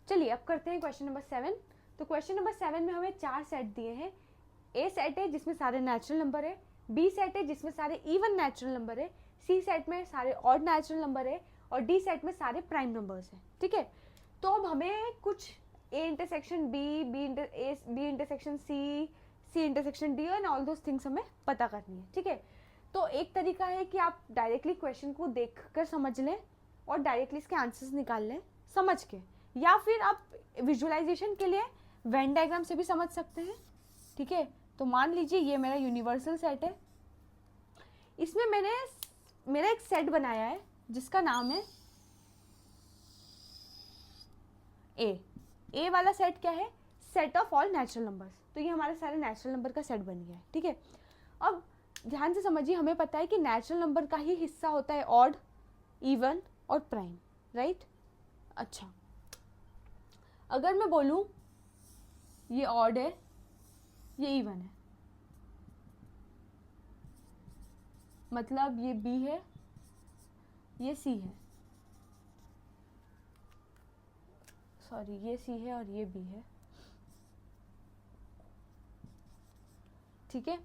चलिए अब करते हैं क्वेश्चन नंबर 7। तो क्वेश्चन नंबर 7 में हमें 4 सेट दिए हैं। ए सेट है जिसमें सारे नेचुरल नंबर है, बी सेट है जिसमें सारे इवन नेचुरल नंबर है, सी सेट में सारे ऑड नेचुरल नंबर है और डी सेट में सारे प्राइम नंबर्स हैं। ठीक है, तो अब हमें कुछ A intersection B, B intersection C, C intersection D and all those things हमें पता करनी है। ठीक है, तो एक तरीका है कि आप डायरेक्टली क्वेश्चन को देखकर समझ लें और डायरेक्टली इसके आंसर्स निकाल लें समझ के, या फिर आप विजुअलाइजेशन के लिए वेन डायग्राम से भी समझ सकते हैं। ठीक है, तो मान लीजिए ये मेरा यूनिवर्सल सेट है, इसमें मेरा एक सेट बनाया है जिसका नाम है ए वाला सेट क्या है, set of all natural numbers. तो ये हमारे सारे नेचुरल नंबर का सेट बन गया है। ठीक है, अब ध्यान से समझिए, हमें पता है कि नेचुरल नंबर का ही हिस्सा होता है ऑड, इवन और प्राइम, राइट। अच्छा, अगर मैं बोलूं ये ऑड है, ये इवन है, मतलब ये बी है, ये सी है, सॉरी ये सी है और ये बी है। ठीक है,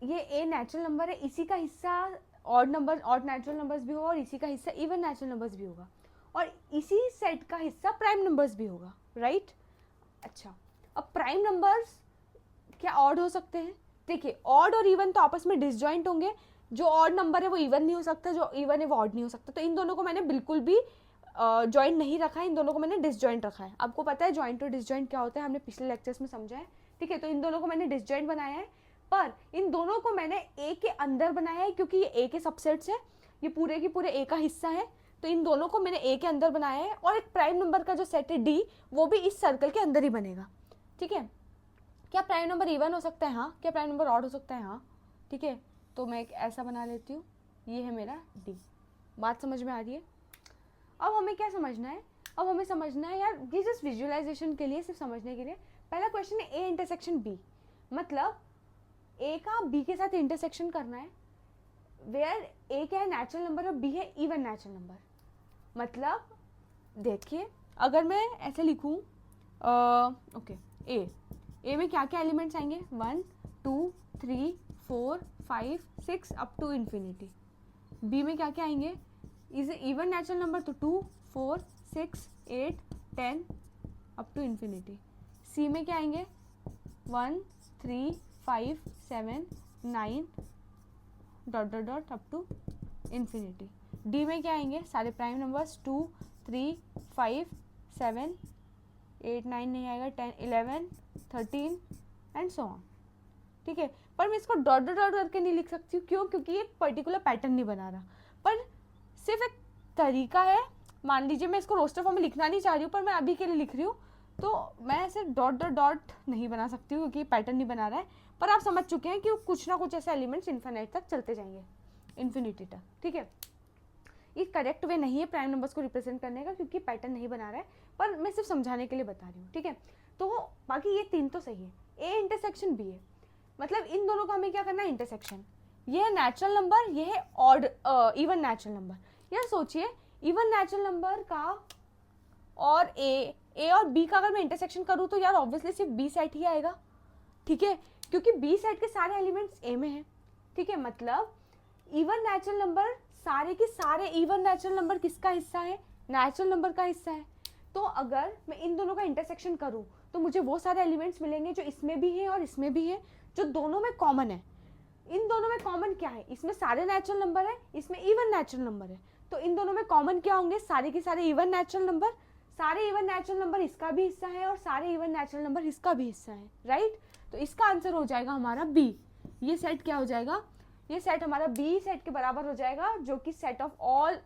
ये ए नेचुरल नंबर है, इसी का हिस्सा ऑड नेचुरल नंबर्स भी होगा और इसी का हिस्सा इवन नेचुरल नंबर्स भी होगा और इसी सेट का हिस्सा प्राइम नंबर्स भी होगा, राइट। अच्छा, अब प्राइम नंबर्स क्या ऑड हो सकते हैं? देखिए, ऑड और इवन तो आपस में डिसजॉइंट होंगे, जो ऑड नंबर है वो इवन नहीं हो सकता, जो इवन है वो ऑड नहीं हो सकता। तो इन दोनों को मैंने बिल्कुल भी जॉइंट नहीं रखा है, इन दोनों को मैंने डिसजॉइंट रखा है। आपको पता है जॉइंट और डिसजॉइंट क्या होता है, हमने पिछले लेक्चर्स में समझा है। ठीक है, तो इन दोनों को मैंने डिसजॉइंट बनाया है, पर इन दोनों को मैंने ए के अंदर बनाया है क्योंकि ये ए के सबसेट्स है, ये पूरे के पूरे ए का हिस्सा है। तो इन दोनों को मैंने ए के अंदर बनाया है और एक प्राइम नंबर का जो सेट है डी, वो भी इस सर्कल के अंदर ही बनेगा। ठीक है, क्या प्राइम नंबर इवन हो सकता है? हाँ। क्या प्राइम नंबर ऑड हो सकता है? हाँ। ठीक है, तो मैं एक ऐसा बना लेती हूँ, ये है मेरा डी। बात समझ में आ रही है? अब हमें क्या समझना है? अब हमें समझना है यार, ये जस्ट विजुअलाइजेशन के लिए, सिर्फ समझने के लिए। पहला क्वेश्चन है ए इंटरसेक्शन बी, मतलब ए का बी के साथ इंटरसेक्शन करना है, वेयर ए क्या है, नेचुरल नंबर और बी है इवन नेचुरल नंबर। मतलब देखिए, अगर मैं ऐसे लिखूँ, ओके, ए में क्या क्या एलिमेंट्स आएंगे, 1 2 3 4 5 6 अप टू इन्फिनिटी। बी में क्या क्या आएंगे, इज इवन नेचुरल नंबर तो 2 4 6 8 10 अप टू इन्फिनिटी। सी में क्या आएंगे, 1 3 5 7 9 dot dot dot up to infinity. D में क्या आएंगे, सारे प्राइम नंबर्स 2 3 5 7 8 9 नहीं आएगा, 10 11 13 एंड सो ऑन। ठीक है, पर मैं इसको डॉट डॉट डॉट करके नहीं लिख सकती हूँ, क्यों? क्योंकि एक पर्टिकुलर पैटर्न नहीं बना रहा, पर सिर्फ एक तरीका है। मान लीजिए मैं इसको रोस्टर फॉर्म में लिखना नहीं चाह रही हूँ, पर मैं अभी के लिए लिख रही हूँ, तो मैं ऐसे डॉट डॉट डॉट नहीं बना सकती हूँ क्योंकि पैटर्न नहीं बना रहा है। पर आप समझ चुके हैं कि कुछ ना कुछ ऐसे एलिमेंट्स इन्फिनिटी तक चलते जाएंगे, इन्फिनिटी तक। ठीक है, ये करेक्ट वे नहीं है प्राइम नंबर्स को रिप्रेजेंट करने का, क्योंकि पैटर्न नहीं बना रहा है, पर मैं सिर्फ समझाने के लिए बता रही हूँ। ठीक है, तो बाकी ये तीन तो सही है। ए इंटरसेक्शन बी है, मतलब इन दोनों का हमें क्या करना है, इंटरसेक्शन। ये है नेचुरल नंबर, ये है ऑड इवन नेचुरल नंबर। यार सोचिए, इवन नेचुरल नंबर का और ए और बी का अगर मैं इंटरसेक्शन करूँ तो यार ऑब्वियसली सिर्फ बी सेट ही आएगा। ठीक है, क्योंकि बी सेट के सारे एलिमेंट्स ए में हैं। ठीक है, मतलब इवन नेचुरल नंबर, सारे के सारे इवन नेचुरल नंबर किसका हिस्सा है, नेचुरल नंबर का हिस्सा है। तो अगर मैं इन दोनों का इंटरसेक्शन करूं तो मुझे वो सारे एलिमेंट्स मिलेंगे जो इसमें भी है और इसमें भी है, जो दोनों में कॉमन है। इन दोनों में कॉमन क्या है, इसमें सारे नेचुरल नंबर है, इसमें इवन नेचुरल नंबर है। तो इन दोनों में कॉमन क्या होंगे, सारे के सारे इवन नेचुरल नंबर। सारे इवन नेचुरल नंबर इसका भी हिस्सा है और सारे इवन नेचुरल नंबर इसका भी हिस्सा है, राइट। तो इसका आंसर हो जाएगा हमारा बी। ये सेट क्या हो जाएगा, ये सेट हमारा बी सेट के बराबर हो जाएगा, जो कि set of all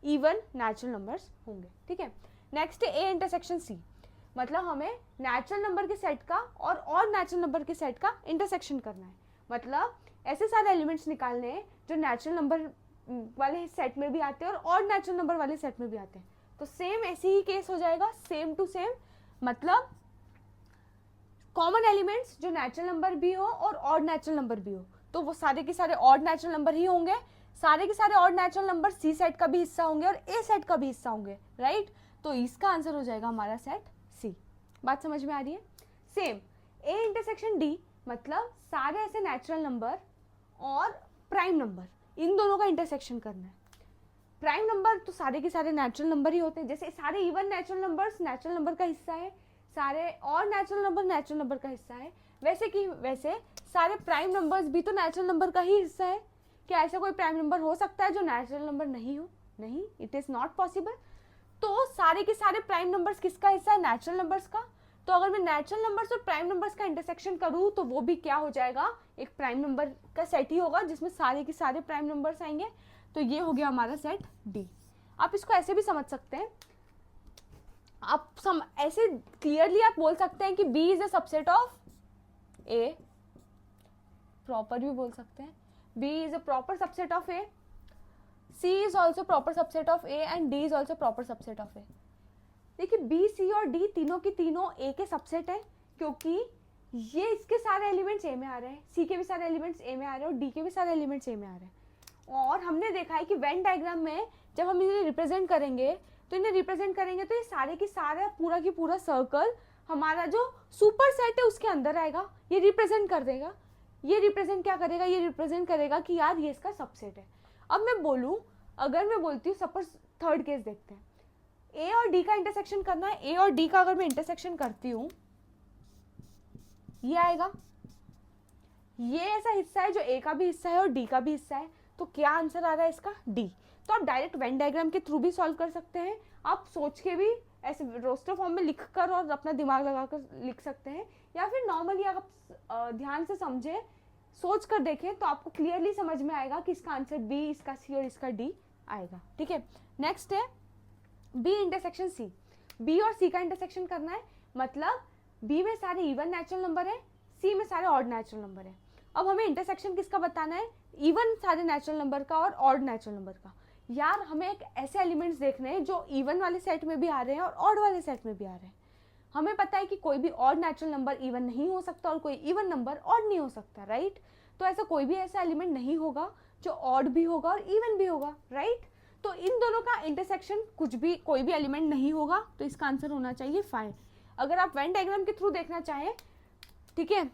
even natural numbers होंगे। ठीक है, नेक्स्ट है ए इंटरसेक्शन सी, मतलब हमें नेचुरल नंबर के सेट का और ऑड नेचुरल नंबर के सेट का इंटरसेक्शन करना है। मतलब ऐसे सारे एलिमेंट्स निकालने हैं जो नेचुरल नंबर वाले सेट में भी आते हैं और ऑड नेचुरल नंबर वाले सेट में भी आते हैं। तो सेम ऐसे ही केस हो जाएगा, सेम टू सेम, मतलब कॉमन एलिमेंट्स जो नेचुरल नंबर भी हो और ऑड नेचुरल नंबर भी हो, तो वो सारे के सारे ऑड नेचुरल नंबर ही होंगे। सारे के सारे odd natural number C set का भी हिस्सा होंगे और ए सेट का भी हिस्सा होंगे, राइट। तो इसका आंसर हो जाएगा हमारा सेट सी। बात समझ में आ रही है? सेम ए इंटरसेक्शन डी मतलब सारे ऐसे नेचुरल नंबर और प्राइम नंबर, इन दोनों का इंटरसेक्शन करना है। प्राइम नंबर तो सारे के सारे नेचुरल नंबर ही होते हैं, जैसे सारे even natural numbers natural number का हिस्सा है, सारे और नेचुरल नंबर का हिस्सा है, वैसे सारे प्राइम नंबर्स भी तो नेचुरल नंबर का ही हिस्सा है। क्या ऐसा कोई प्राइम नंबर हो सकता है जो नेचुरल नंबर नहीं हो? नहीं, इट इज नॉट पॉसिबल। तो सारे के सारे प्राइम नंबर्स किसका हिस्सा है? नेचुरल नंबर्स का। तो अगर मैं नेचुरल नंबर्स और प्राइम नंबर्स का इंटरसेक्शन करूँ तो वो भी क्या हो जाएगा? एक प्राइम नंबर का सेट ही होगा जिसमें सारे के सारे प्राइम नंबर्स आएंगे। तो ये हो गया हमारा सेट डी। आप इसको ऐसे भी समझ सकते हैं, ऐसे क्लियरली आप बोल सकते हैं कि B is a subset of A, proper भी बोल सकते हैं B is a proper subset of A, C is also proper subset of A and D is also proper subset of A. देखिए बी, सी और डी तीनों की तीनों ए के सबसेट है, क्योंकि ये इसके सारे एलिमेंट्स ए में आ रहे हैं, सी के भी सारे एलिमेंट्स ए में आ रहे हैं और डी के भी सारे एलिमेंट्स ए में आ रहे हैं। और हमने देखा है कि वेन डायग्राम में जब हम इन्हें रिप्रेजेंट करेंगे तो ये सारे की सारा पूरा की पूरा सर्कल हमारा जो सुपर सेट है उसके अंदर आएगा, ये रिप्रेजेंट कर देगा। ये रिप्रेजेंट क्या करेगा? ये रिप्रेजेंट करेगा कि यार ये इसका सबसेट है। अब मैं बोलूं, अगर मैं बोलती हूँ, सपोज थर्ड केस देखते हैं, ए और डी का इंटरसेक्शन करना है। ए और डी का अगर मैं इंटरसेक्शन करती हूँ, ये आएगा, ये ऐसा हिस्सा है जो ए का भी हिस्सा है और डी का भी हिस्सा है। तो क्या आंसर आ रहा है इसका? डी। तो आप डायरेक्ट वेन डायग्राम के थ्रू भी सॉल्व कर सकते हैं, आप सोच के भी ऐसे रोस्टर फॉर्म में लिख कर और अपना दिमाग लगाकर लिख सकते हैं, या फिर नॉर्मली आप ध्यान से समझें, सोच कर देखें तो आपको क्लियरली समझ में आएगा कि इसका आंसर बी, इसका सी और इसका डी आएगा। ठीक है, नेक्स्ट है बी इंटरसेक्शन सी। बी और सी का इंटरसेक्शन करना है, मतलब बी में सारे इवन नेचुरल नंबर है, सी में सारे ऑड नेचुरल नंबर है। अब हमें इंटरसेक्शन किसका बताना है? इवन सारे नेचुरल नंबर का और ऑड नेचुरल नंबर का। यार हमें एक ऐसे एलिमेंट्स देखने हैं जो इवन वाले सेट में भी आ रहे हैं और ऑड वाले सेट में भी आ रहे हैं। हमें पता है कि कोई भी ऑड नेचुरल नंबर इवन नहीं हो सकता और कोई इवन नंबर ऑड नहीं हो सकता, राइट? तो ऐसा कोई भी ऐसा एलिमेंट नहीं होगा जो ऑड भी होगा और इवन भी होगा, राइट? तो इन दोनों का इंटरसेक्शन कोई भी एलिमेंट नहीं होगा, तो इसका आंसर होना चाहिए 5। अगर आप वेन डायग्राम के थ्रू देखना चाहें, ठीक है,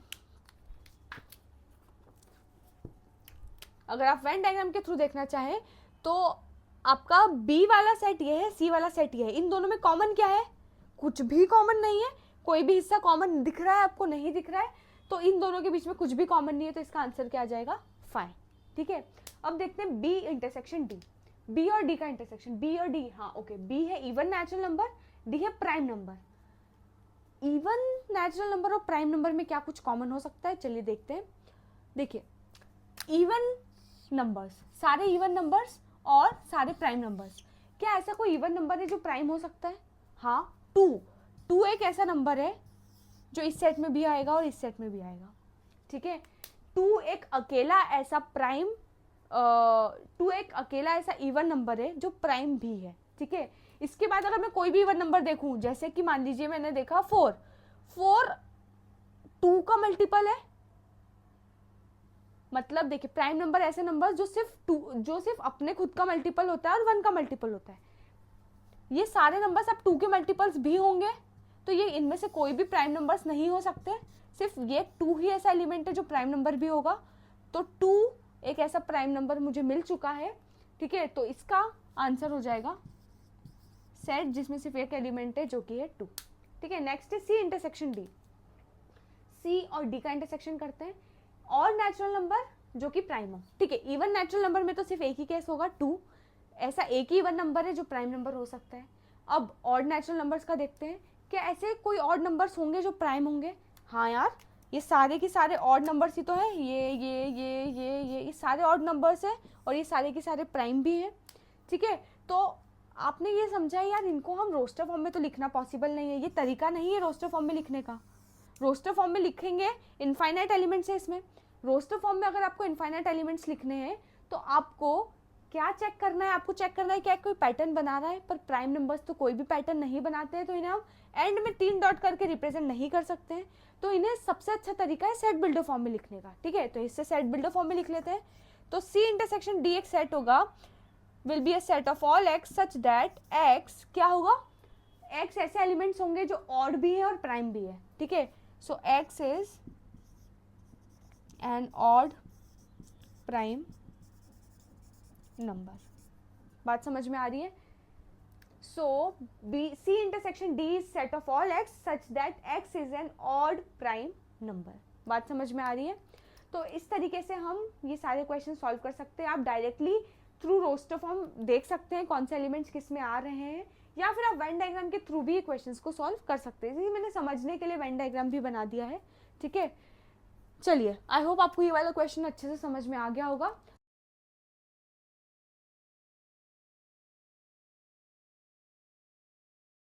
अगर आप वेन डायग्राम के थ्रू देखना चाहें तो आपका बी वाला सेट ये है, सी वाला सेट ये है। इन दोनों में कॉमन क्या है? कुछ भी कॉमन नहीं है। कोई भी हिस्सा कॉमन दिख रहा है आपको? नहीं दिख रहा है। तो इन दोनों के बीच में कुछ भी कॉमन नहीं है, तो इसका आंसर क्या आ जाएगा? 5। ठीक है, अब देखते हैं बी इंटरसेक्शन डी। बी और डी का इंटरसेक्शन, बी और डी, हाँ ओके, बी है इवन नेचुरल नंबर, डी है prime number. Even natural number और प्राइम नंबर में क्या कुछ कॉमन हो सकता है? चलिए देखते हैं। देखिए इवन नंबर्स, सारे इवन नंबर्स और सारे प्राइम नंबर्स, क्या ऐसा कोई इवन नंबर है जो प्राइम हो सकता है? हाँ, 2 एक ऐसा नंबर है जो इस सेट में भी आएगा और इस सेट में भी आएगा। ठीक है, 2 एक अकेला ऐसा प्राइम 2 एक अकेला ऐसा इवन नंबर है जो प्राइम भी है। ठीक है, इसके बाद अगर मैं कोई भी इवन नंबर देखूं, जैसे कि मान लीजिए मैंने देखा 4 2 का मल्टीपल है, मतलब देखिए प्राइम नंबर ऐसे नंबर जो सिर्फ अपने खुद का मल्टीपल होता है और 1 का मल्टीपल होता है। ये सारे नंबर्स अब 2 के मल्टीपल्स भी होंगे, तो ये इनमें से कोई भी प्राइम नंबर्स नहीं हो सकते, सिर्फ ये 2 ही ऐसा एलिमेंट है जो प्राइम नंबर भी होगा। तो 2 एक ऐसा प्राइम नंबर मुझे मिल चुका है। ठीक है, तो इसका आंसर हो जाएगा सेट जिसमें सिर्फ एक एलिमेंट है जो कि है 2। ठीक है, नेक्स्ट है सी इंटरसेक्शन डी। सी और डी का इंटरसेक्शन करते हैं, और नेचुरल नंबर जो कि प्राइम हो। ठीक है, इवन नेचुरल नंबर में तो सिर्फ एक ही केस होगा 2, ऐसा एक ही इवन नंबर है जो प्राइम नंबर हो सकता है। अब ऑड नेचुरल नंबर्स का देखते हैं, क्या ऐसे कोई ऑड नंबर्स होंगे जो प्राइम होंगे? हाँ यार, ये सारे के सारे ऑड नंबर्स ही तो है, ये सारे ऑड नंबर्स है और ये सारे के सारे प्राइम भी हैं। ठीक है, तो आपने ये समझा यार, इनको हम रोस्टर फॉर्म में तो लिखना पॉसिबल नहीं है, ये तरीका नहीं है रोस्टर फॉर्म में लिखने का। रोस्टर फॉर्म में लिखेंगे, इनफाइनाइट एलिमेंट्स है इसमें। रोस्टर फॉर्म में अगर आपको इनफाइनाइट एलिमेंट्स लिखने हैं तो आपको क्या चेक करना है? आपको चेक करना है क्या कोई पैटर्न बना रहा है, पर प्राइम नंबर्स तो कोई भी पैटर्न नहीं बनाते हैं, तो इन्हें हम एंड में 3 डॉट करके रिप्रेजेंट नहीं कर सकते हैं। तो इन्हें सबसे अच्छा तरीका है सेट बिल्डर फॉर्म में लिखने का। ठीक है, तो इससे सेट बिल्डर फॉर्म में लिख लेते हैं। तो सी इंटरसेक्शन डी एक सेट होगा, will be a set of all x such that x क्या होगा? एक्स ऐसे एलिमेंट्स होंगे जो ऑड भी है और प्राइम भी है, ठीक है। So x is an odd prime number. बात समझ में आ रही है? So B C intersection D is set of all x such that x is an odd prime number. बात समझ में आ रही है? तो इस तरीके से हम ये सारे क्वेश्चन सॉल्व कर सकते हैं। आप डायरेक्टली थ्रू रोस्टर फॉर्म देख सकते हैं कौन से एलिमेंट्स किस में आ रहे हैं, या फिर आप वेन डायग्राम के थ्रू भी क्वेश्चंस को सॉल्व कर सकते हैं। इसलिए मैंने समझने के लिए वेन डायग्राम भी बना दिया है, ठीक है। चलिए, आई होप आपको ये वाला क्वेश्चन अच्छे से समझ में आ गया होगा।